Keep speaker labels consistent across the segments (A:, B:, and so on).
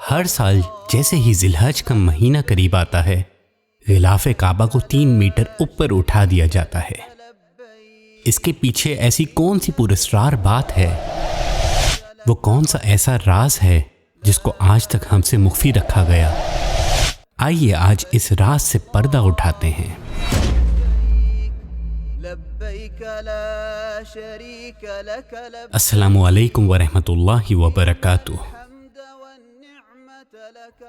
A: ہر سال جیسے ہی ذی الحج کا مہینہ قریب آتا ہے، غلاف کعبہ کو 3 میٹر اوپر اٹھا دیا جاتا ہے۔ اس کے پیچھے ایسی کون سی پراسرار بات ہے؟ وہ کون سا ایسا راز ہے جس کو آج تک ہم سے مخفی رکھا گیا؟ آئیے آج اس راز سے پردہ اٹھاتے ہیں۔ السلام علیکم ورحمۃ اللہ وبرکاتہ۔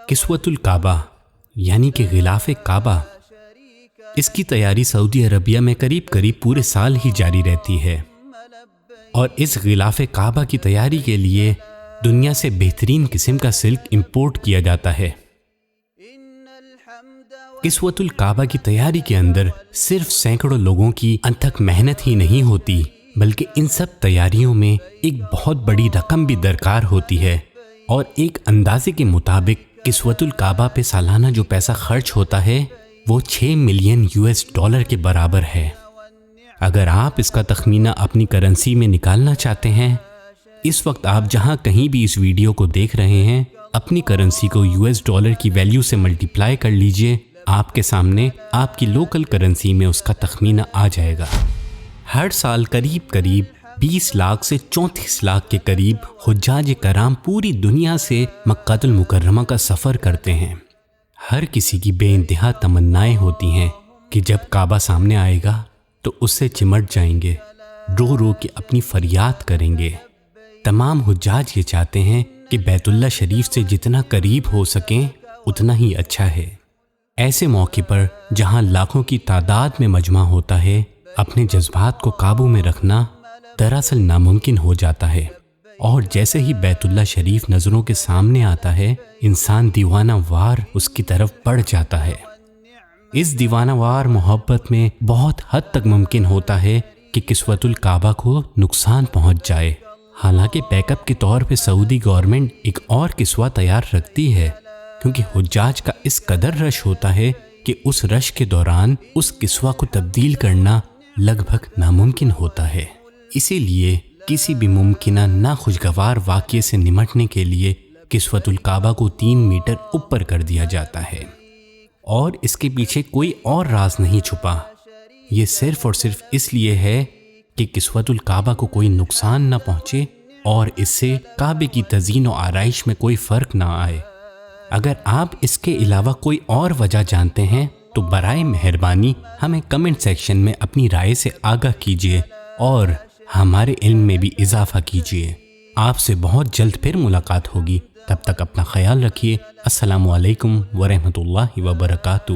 A: کسوۃ الکعبہ یعنی کہ غلاف کعبہ، اس کی تیاری سعودی عربیہ میں قریب پورے سال ہی جاری رہتی ہے، اور اس غلاف کعبہ کی تیاری کے لیے دنیا سے بہترین قسم کا سلک امپورٹ کیا جاتا ہے۔ کسوۃ الکعبہ کی تیاری کے اندر صرف سینکڑوں لوگوں کی انتھک محنت ہی نہیں ہوتی، بلکہ ان سب تیاریوں میں ایک بہت بڑی رقم بھی درکار ہوتی ہے، اور ایک اندازے کے مطابق کسوۃ الکعبہ پہ سالانہ جو پیسہ خرچ ہوتا ہے وہ 6 ملین $US کے برابر ہے۔ اگر آپ اس کا تخمینہ اپنی کرنسی میں نکالنا چاہتے ہیں، اس وقت آپ جہاں کہیں بھی اس ویڈیو کو دیکھ رہے ہیں، اپنی کرنسی کو $US کی ویلیو سے ملٹیپلائی کر لیجئے، آپ کے سامنے آپ کی لوکل کرنسی میں اس کا تخمینہ آ جائے گا۔ ہر سال قریب 20 لاکھ سے 34 لاکھ کے قریب حجاج کرام پوری دنیا سے مکہ المکرمہ کا سفر کرتے ہیں۔ ہر کسی کی بے انتہا تمنائیں ہوتی ہیں کہ جب کعبہ سامنے آئے گا تو اس سے چمٹ جائیں گے، رو رو کے اپنی فریاد کریں گے۔ تمام حجاج یہ چاہتے ہیں کہ بیت اللہ شریف سے جتنا قریب ہو سکیں اتنا ہی اچھا ہے۔ ایسے موقع پر جہاں لاکھوں کی تعداد میں مجمع ہوتا ہے، اپنے جذبات کو قابو میں رکھنا دراصل ناممکن ہو جاتا ہے، اور جیسے ہی بیت اللہ شریف نظروں کے سامنے آتا ہے، انسان دیوانہ وار اس کی طرف بڑھ جاتا ہے۔ اس دیوانہ وار محبت میں بہت حد تک ممکن ہوتا ہے کہ کسوۃ الکعبہ کو نقصان پہنچ جائے۔ حالانکہ بیک اپ کے طور پہ سعودی گورنمنٹ ایک اور کسوہ تیار رکھتی ہے، کیونکہ حجاج کا اس قدر رش ہوتا ہے کہ اس رش کے دوران اس کسوہ کو تبدیل کرنا لگ بھگ ناممکن ہوتا ہے۔ اسی لیے کسی بھی ممکنہ ناخوشگوار واقعے سے نمٹنے کے لیے کسوۃ الکعبہ کو 3 میٹر اوپر کر دیا جاتا ہے، اور اس کے پیچھے کوئی اور راز نہیں چھپا۔ یہ صرف اور صرف اس لیے ہے کہ کسوۃ الکعبہ کو کوئی نقصان نہ پہنچے، اور اس سے کعبے کی تزئین و آرائش میں کوئی فرق نہ آئے۔ اگر آپ اس کے علاوہ کوئی اور وجہ جانتے ہیں تو برائے مہربانی ہمیں کمنٹ سیکشن میں اپنی رائے سے آگاہ کیجیے اور ہمارے علم میں بھی اضافہ کیجیے۔ آپ سے بہت جلد پھر ملاقات ہوگی، تب تک اپنا خیال رکھیے۔ السلام علیکم ورحمۃ اللہ وبرکاتہ۔